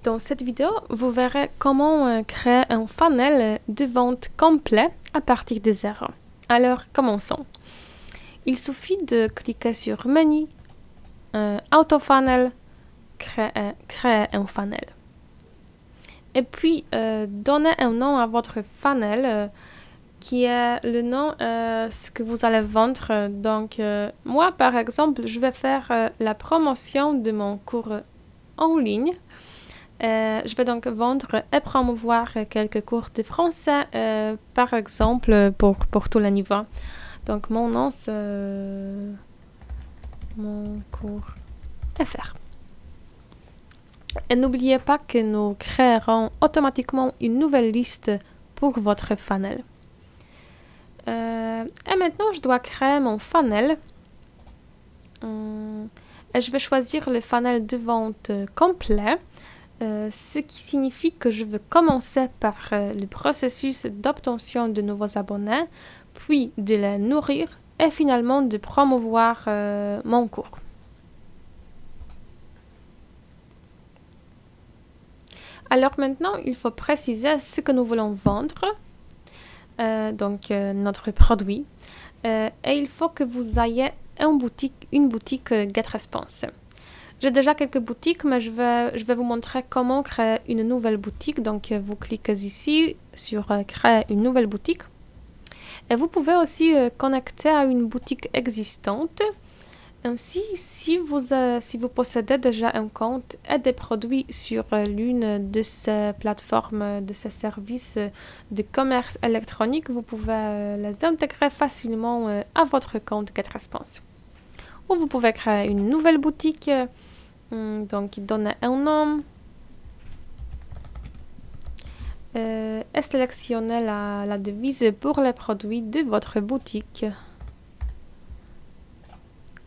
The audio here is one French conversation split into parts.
Dans cette vidéo, vous verrez comment créer un funnel de vente complet à partir de zéro. Alors, commençons. Il suffit de cliquer sur Menu, Auto Funnel, créer un funnel. Et puis, donner un nom à votre funnel qui est le nom ce que vous allez vendre. Donc, moi, par exemple, je vais faire la promotion de mon cours en ligne. Je vais donc vendre et promouvoir quelques cours de français, par exemple, pour tous les niveaux. Donc, mon nom, c'est mon cours FR. Et n'oubliez pas que nous créerons automatiquement une nouvelle liste pour votre funnel. Et maintenant, je dois créer mon funnel. Et je vais choisir le funnel de vente complet. Ce qui signifie que je veux commencer par le processus d'obtention de nouveaux abonnés, puis de les nourrir et finalement de promouvoir mon cours. Alors maintenant, il faut préciser ce que nous voulons vendre, donc notre produit, et il faut que vous ayez une boutique GetResponse. J'ai déjà quelques boutiques, mais je vais vous montrer comment créer une nouvelle boutique. Donc, vous cliquez ici sur créer une nouvelle boutique. Et vous pouvez aussi connecter à une boutique existante. Ainsi, si vous possédez déjà un compte et des produits sur l'une de ces plateformes, de ces services de commerce électronique, vous pouvez les intégrer facilement à votre compte GetResponse. Ou vous pouvez créer une nouvelle boutique, donc donner un nom et sélectionner la devise pour les produits de votre boutique.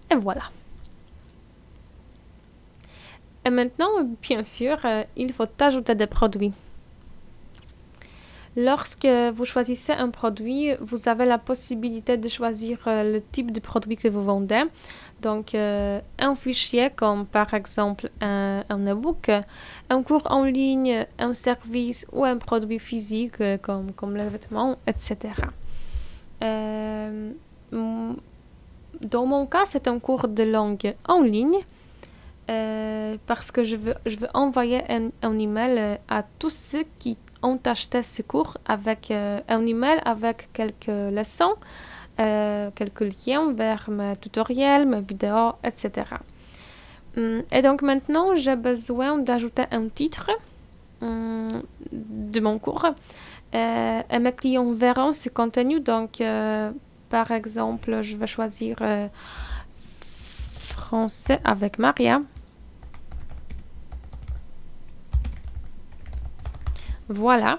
Et voilà. Et maintenant, bien sûr, il faut ajouter des produits. Lorsque vous choisissez un produit, vous avez la possibilité de choisir le type de produit que vous vendez. Donc, un fichier comme par exemple un e-book, un cours en ligne, un service ou un produit physique comme les vêtements, etc. Dans mon cas, c'est un cours de langue en ligne parce que je veux envoyer un email à tous ceux qui ont acheté ce cours avec un email avec quelques leçons, quelques liens vers mes tutoriels, mes vidéos, etc. Et donc maintenant, j'ai besoin d'ajouter un titre de mon cours et mes clients verront ce contenu. Donc, par exemple, je vais choisir Français avec Maria. Voilà.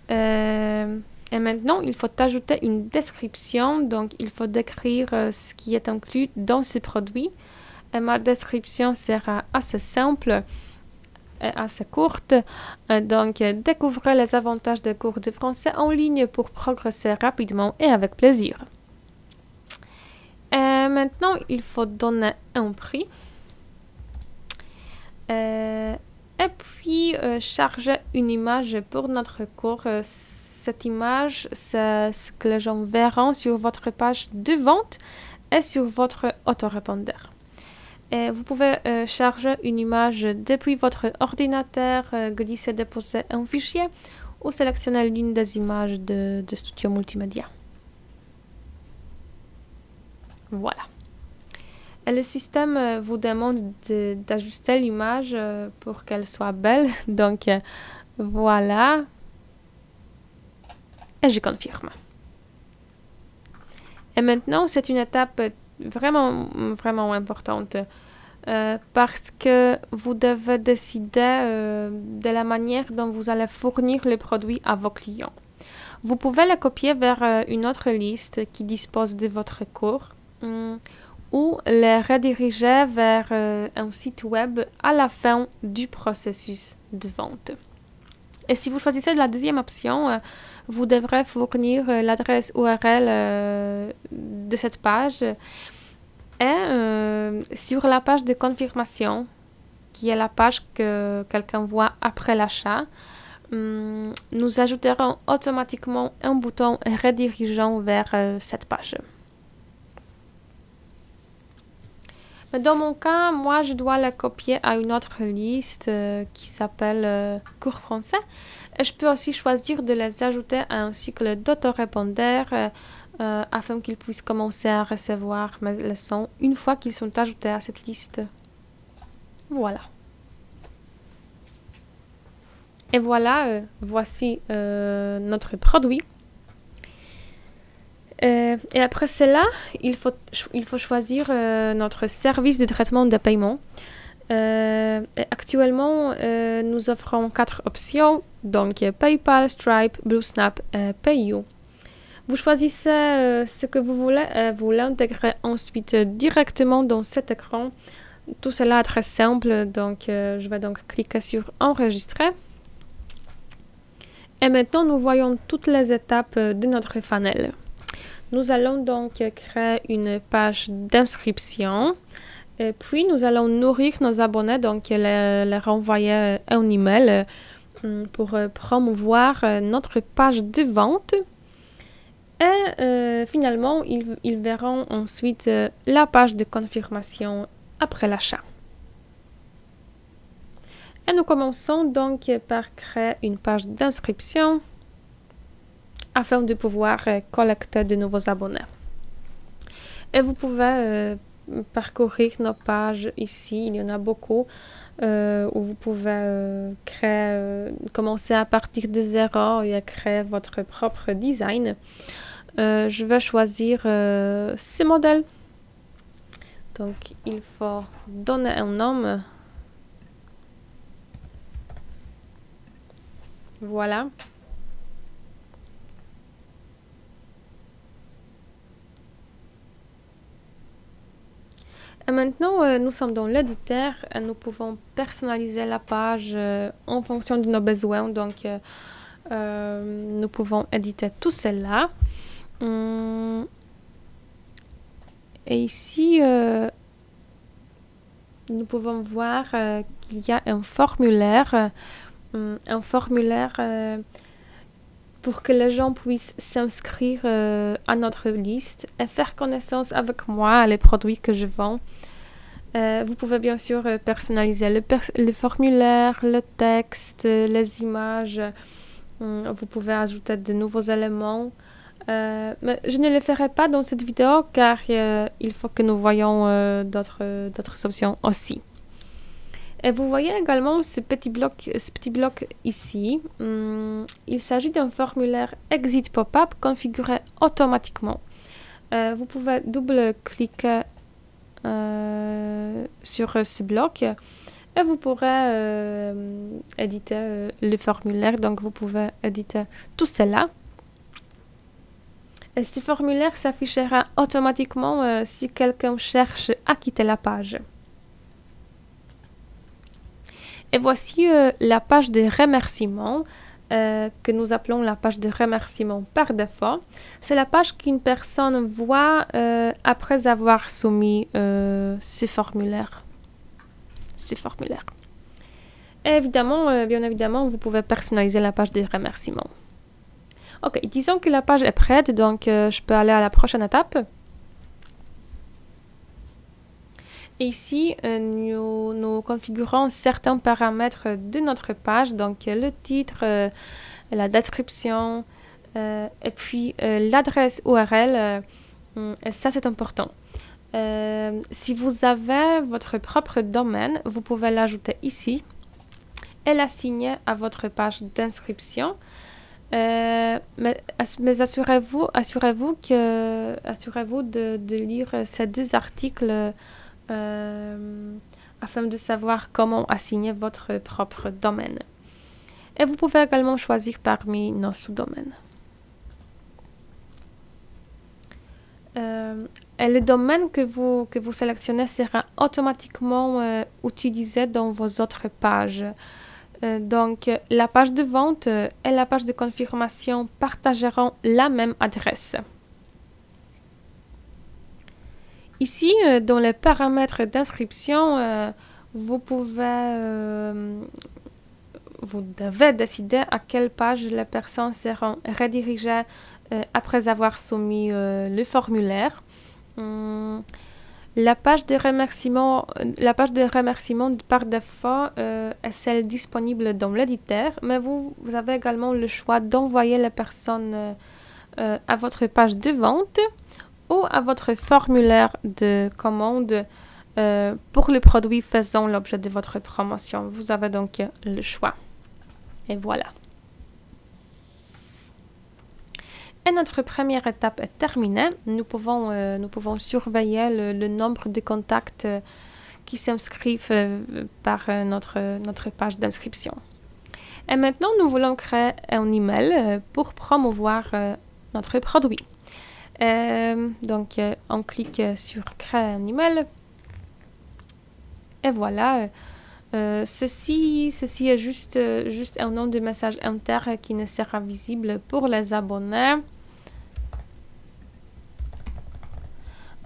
Et maintenant, il faut ajouter une description. Donc, il faut décrire ce qui est inclus dans ce produit. Et ma description sera assez simple et assez courte. Donc, découvrez les avantages des cours de français en ligne pour progresser rapidement et avec plaisir. Et maintenant, il faut donner un prix. Et puis, charger une image pour notre cours. Cette image, c'est ce que les gens verront sur votre page de vente et sur votre autorépondeur. Et vous pouvez charger une image depuis votre ordinateur, glisser, déposer un fichier ou sélectionner l'une des images de Studio Multimédia. Voilà. Et le système vous demande d'ajuster l'image pour qu'elle soit belle. Donc, voilà. Et je confirme. Et maintenant, c'est une étape vraiment importante parce que vous devez décider de la manière dont vous allez fournir les produits à vos clients. Vous pouvez les copier vers une autre liste qui dispose de votre cours ou les rediriger vers un site web à la fin du processus de vente. Et si vous choisissez la deuxième option, vous devrez fournir l'adresse URL de cette page et sur la page de confirmation qui est la page que quelqu'un voit après l'achat, nous ajouterons automatiquement un bouton redirigeant vers cette page. Mais dans mon cas, moi, je dois la copier à une autre liste qui s'appelle cours français. Et je peux aussi choisir de les ajouter à un cycle d'autorépondeur afin qu'ils puissent commencer à recevoir mes leçons une fois qu'ils sont ajoutés à cette liste. Voilà. Et voilà, voici notre produit. Et après cela, il faut choisir notre service de traitement de paiement. Actuellement, nous offrons 4 options, donc PayPal, Stripe, BlueSnap et PayU. Vous choisissez ce que vous voulez et vous l'intégrez ensuite directement dans cet écran. Tout cela est très simple, donc je vais donc cliquer sur Enregistrer. Et maintenant, nous voyons toutes les étapes de notre funnel. Nous allons donc créer une page d'inscription. Et puis, nous allons nourrir nos abonnés, donc les renvoyer un email pour promouvoir notre page de vente. Et finalement, ils verront ensuite la page de confirmation après l'achat. Et nous commençons donc par créer une page d'inscription afin de pouvoir collecter de nouveaux abonnés. Et vous pouvez parcourir nos pages ici, il y en a beaucoup, où vous pouvez commencer à partir de zéro et à créer votre propre design. Je vais choisir ce modèle. Donc, il faut donner un nom. Voilà. Et maintenant, nous sommes dans l'éditeur et nous pouvons personnaliser la page en fonction de nos besoins. Donc, nous pouvons éditer tout cela. Et ici, nous pouvons voir qu'il y a un formulaire pour que les gens puissent s'inscrire à notre liste et faire connaissance avec moi, les produits que je vends. Vous pouvez bien sûr personnaliser le formulaire, le texte, les images. Vous pouvez ajouter de nouveaux éléments. Mais je ne le ferai pas dans cette vidéo car il faut que nous voyons d'autres options aussi. Et vous voyez également ce petit bloc ici. Il s'agit d'un formulaire Exit Pop-up configuré automatiquement. Vous pouvez double-cliquer sur ce bloc et vous pourrez éditer le formulaire. Donc, vous pouvez éditer tout cela. Et ce formulaire s'affichera automatiquement si quelqu'un cherche à quitter la page. Et voici la page de remerciement que nous appelons la page de remerciement par défaut. C'est la page qu'une personne voit après avoir soumis ce formulaire. Et évidemment, bien évidemment, vous pouvez personnaliser la page de remerciement. Ok, disons que la page est prête, donc je peux aller à la prochaine étape. Et ici, nous configurons certains paramètres de notre page, donc le titre, la description, et puis l'adresse URL. Et ça, c'est important. Si vous avez votre propre domaine, vous pouvez l'ajouter ici et l'assigner à votre page d'inscription. Mais assurez-vous de lire ces 2 articles afin de savoir comment assigner votre propre domaine. Et vous pouvez également choisir parmi nos sous-domaines. Et le domaine que vous sélectionnez sera automatiquement utilisé dans vos autres pages. Donc, la page de vente et la page de confirmation partageront la même adresse. Ici, dans les paramètres d'inscription, vous devez décider à quelle page la personne sera redirigée après avoir soumis le formulaire. La page de remerciement par défaut est celle disponible dans l'éditeur, mais vous avez également le choix d'envoyer la personne à votre page de vente ou à votre formulaire de commande pour le produit faisant l'objet de votre promotion. Vous avez donc le choix. Et voilà. Et notre première étape est terminée. Nous pouvons surveiller le nombre de contacts qui s'inscrivent par notre page d'inscription. Et maintenant, nous voulons créer un email pour promouvoir notre produit. Donc, on clique sur créer un email. Et voilà. Ceci est juste un nom de message interne qui ne sera visible pour les abonnés.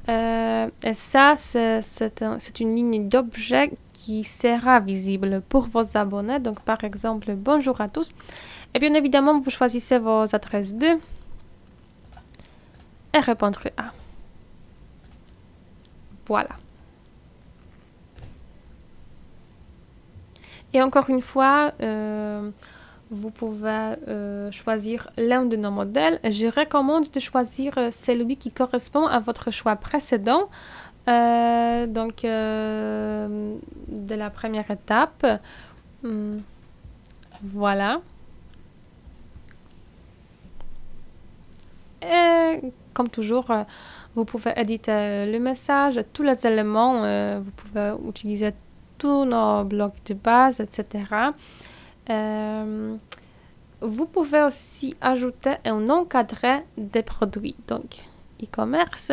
Et ça, c'est une ligne d'objet qui sera visible pour vos abonnés. Donc, par exemple, bonjour à tous. Et bien évidemment, vous choisissez vos adresses de et répondre à. Voilà. Et encore une fois, vous pouvez choisir l'un de nos modèles. Je recommande de choisir celui qui correspond à votre choix précédent. Donc, de la première étape. Voilà. Et comme toujours, vous pouvez éditer le message, tous les éléments. Vous pouvez utiliser tous nos blocs de base, etc. Vous pouvez aussi ajouter un encadré des produits. Donc, e-commerce,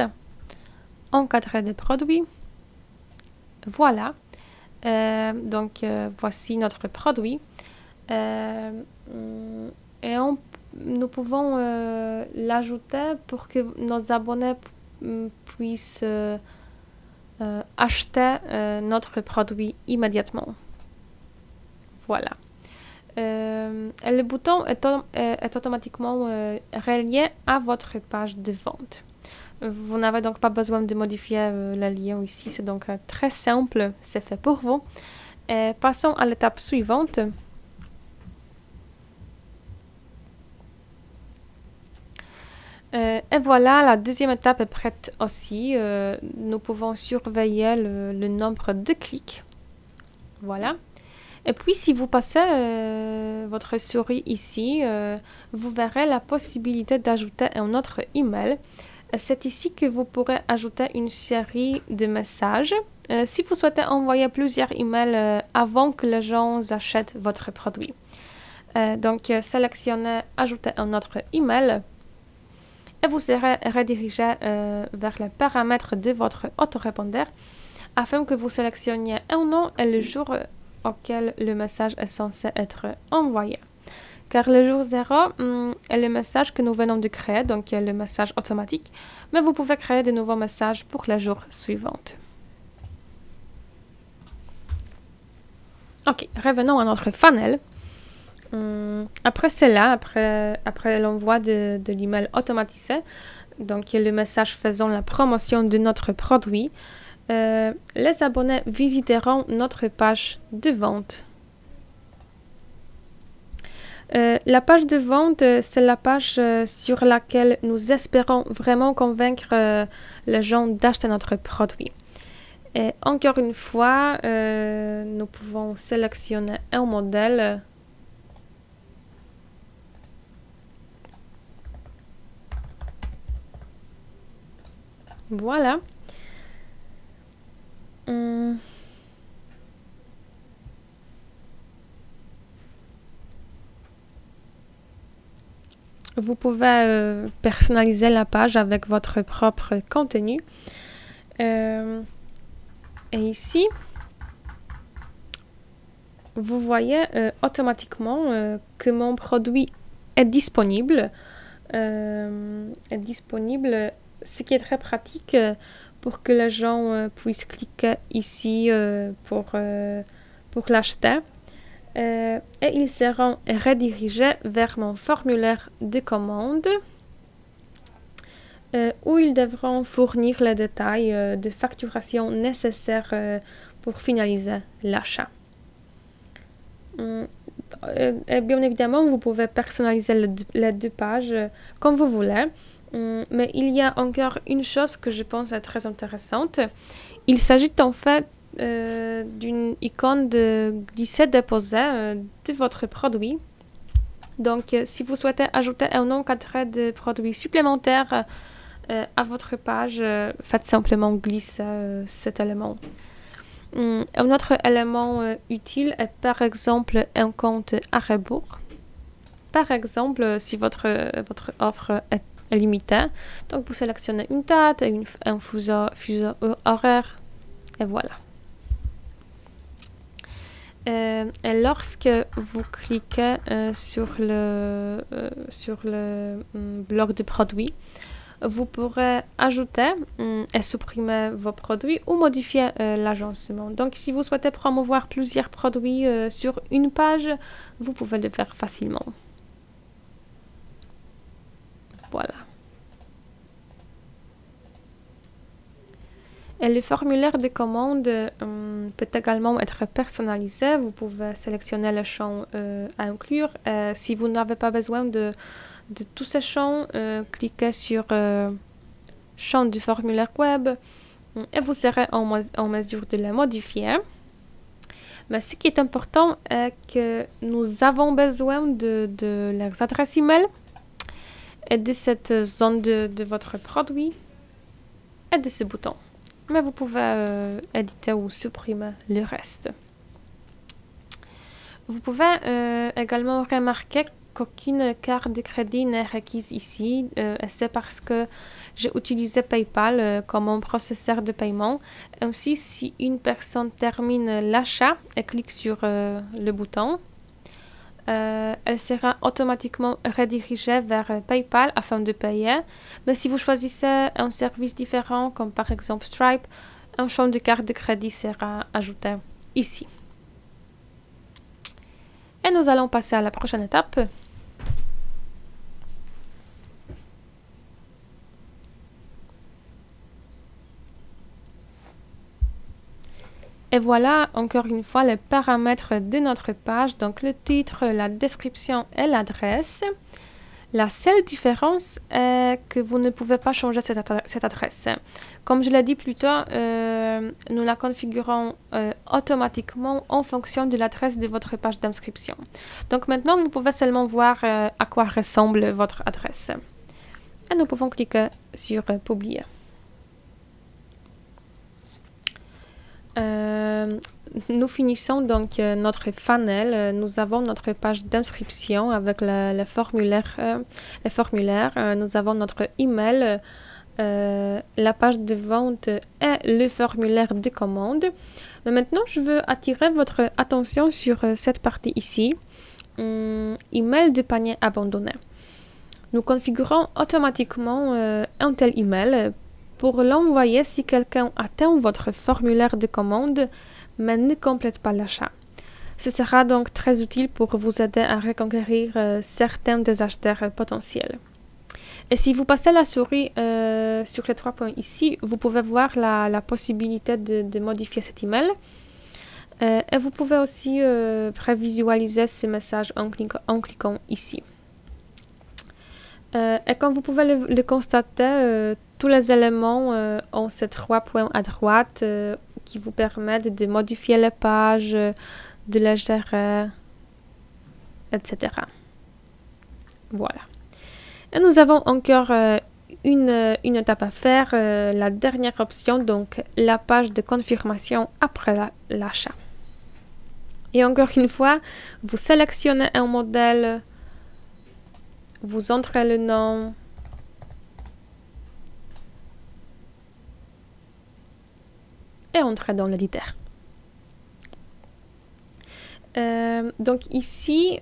encadré des produits. Voilà. Donc, voici notre produit. Et nous pouvons l'ajouter pour que nos abonnés puissent acheter notre produit immédiatement. Voilà. Le bouton est automatiquement relié à votre page de vente. Vous n'avez donc pas besoin de modifier le lien ici, c'est donc très simple, c'est fait pour vous. Passons à l'étape suivante. Et voilà, la deuxième étape est prête aussi. Nous pouvons surveiller le nombre de clics. Voilà. Et puis, si vous passez votre souris ici, vous verrez la possibilité d'ajouter un autre email. C'est ici que vous pourrez ajouter une série de messages. Si vous souhaitez envoyer plusieurs emails avant que les gens achètent votre produit. Donc, sélectionnez « Ajouter un autre email » et vous serez redirigé vers les paramètres de votre autorépondeur afin que vous sélectionniez un nom et le jour auquel le message est censé être envoyé. Car le jour 0 est le message que nous venons de créer, donc le message automatique, mais vous pouvez créer de nouveaux messages pour les jours suivants. Ok, revenons à notre funnel. Après cela, après l'envoi de l'email automatisé, donc le message faisant la promotion de notre produit, les abonnés visiteront notre page de vente. La page de vente, c'est la page sur laquelle nous espérons vraiment convaincre les gens d'acheter notre produit. Et encore une fois, nous pouvons sélectionner un modèle. Voilà. Vous pouvez personnaliser la page avec votre propre contenu. Et ici, vous voyez automatiquement que mon produit est disponible. Ce qui est très pratique pour que les gens puissent cliquer ici pour l'acheter. Et ils seront redirigés vers mon formulaire de commande où ils devront fournir les détails de facturation nécessaires pour finaliser l'achat. Et bien évidemment, vous pouvez personnaliser les deux pages comme vous voulez. Mais il y a encore une chose que je pense est très intéressante. Il s'agit en fait d'une icône de glisser-déposer de votre produit. Donc, si vous souhaitez ajouter un encadré de produits supplémentaires à votre page, faites simplement glisser cet élément. Un autre élément utile est par exemple un compte à rebours. Par exemple, si votre offre est limitée, donc vous sélectionnez une date et un fuseau horaire, et voilà. Et lorsque vous cliquez sur le bloc de produits, vous pourrez ajouter et supprimer vos produits ou modifier l'agencement. Donc, si vous souhaitez promouvoir plusieurs produits sur une page, vous pouvez le faire facilement. Voilà. Et le formulaire de commande peut également être personnalisé. Vous pouvez sélectionner le champ à inclure. Si vous n'avez pas besoin de tous ces champs, cliquez sur champ du formulaire web et vous serez en mesure de les modifier. Mais ce qui est important est que nous avons besoin de leurs adresses email et de cette zone de votre produit et de ce bouton. Mais vous pouvez éditer ou supprimer le reste. Vous pouvez également remarquer qu'aucune carte de crédit n'est requise ici. Et c'est parce que j'ai utilisé PayPal comme un processeur de paiement. Ainsi, si une personne termine l'achat et clique sur le bouton, elle sera automatiquement redirigée vers PayPal afin de payer. Mais si vous choisissez un service différent, comme par exemple Stripe, un champ de carte de crédit sera ajouté ici. Et nous allons passer à la prochaine étape. Et voilà, encore une fois, les paramètres de notre page, donc le titre, la description et l'adresse. La seule différence est que vous ne pouvez pas changer cette adresse. Comme je l'ai dit plus tôt, nous la configurons automatiquement en fonction de l'adresse de votre page d'inscription. Donc maintenant, vous pouvez seulement voir à quoi ressemble votre adresse. Et nous pouvons cliquer sur « Publier ». Nous finissons donc notre funnel. Nous avons notre page d'inscription avec les formulaires. Nous avons notre email, la page de vente et le formulaire de commande. Mais maintenant, je veux attirer votre attention sur cette partie ici. Email de panier abandonné. Nous configurons automatiquement un tel email pour l'envoyer si quelqu'un atteint votre formulaire de commande mais ne complète pas l'achat. Ce sera donc très utile pour vous aider à reconquérir certains des acheteurs potentiels. Et si vous passez la souris sur les 3 points ici, vous pouvez voir la possibilité de modifier cet email. Et vous pouvez aussi prévisualiser ce message en cliquant ici. Et comme vous pouvez le constater, tous les éléments ont ces 3 points à droite qui vous permettent de modifier les pages, de les gérer, etc. Voilà. Et nous avons encore une étape à faire, la dernière option, donc la page de confirmation après l'achat. Et encore une fois, vous sélectionnez un modèle, vous entrez le nom, et entrez dans l'éditeur. Donc ici,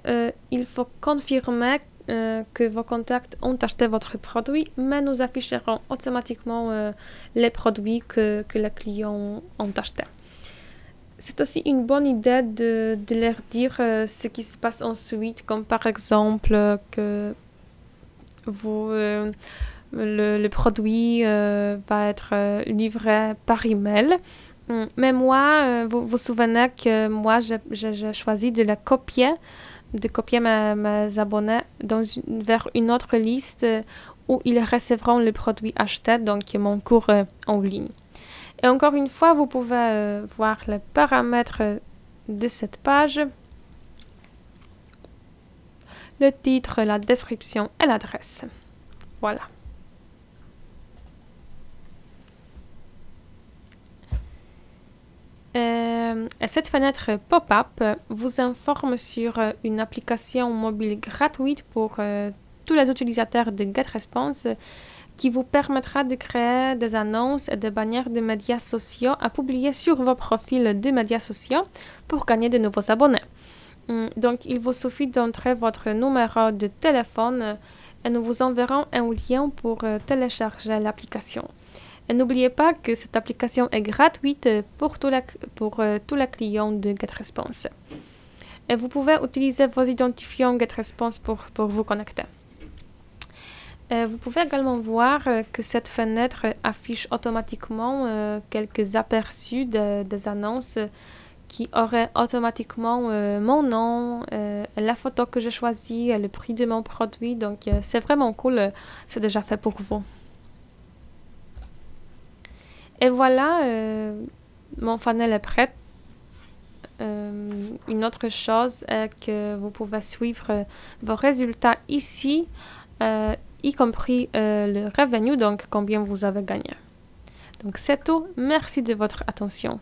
il faut confirmer que vos contacts ont acheté votre produit, mais nous afficherons automatiquement les produits que les clients ont achetés. C'est aussi une bonne idée de leur dire ce qui se passe ensuite, comme par exemple que le produit va être livré par email. Mais moi, vous vous souvenez que moi, j'ai choisi de copier mes abonnés vers une autre liste où ils recevront le produit acheté, donc mon cours en ligne. Et encore une fois, vous pouvez voir les paramètres de cette page, le titre, la description et l'adresse. Voilà. Cette fenêtre pop-up vous informe sur une application mobile gratuite pour tous les utilisateurs de GetResponse qui vous permettra de créer des annonces et des bannières de médias sociaux à publier sur vos profils de médias sociaux pour gagner de nouveaux abonnés. Donc, il vous suffit d'entrer votre numéro de téléphone et nous vous enverrons un lien pour télécharger l'application. Et n'oubliez pas que cette application est gratuite pour tous les clients de GetResponse. Et vous pouvez utiliser vos identifiants GetResponse pour vous connecter. Vous pouvez également voir que cette fenêtre affiche automatiquement quelques aperçus des annonces qui auraient automatiquement mon nom, la photo que j'ai choisie, le prix de mon produit. Donc, c'est vraiment cool. C'est déjà fait pour vous. Et voilà, mon funnel est prêt. Une autre chose est que vous pouvez suivre vos résultats ici, y compris le revenu, donc combien vous avez gagné. Donc c'est tout. Merci de votre attention.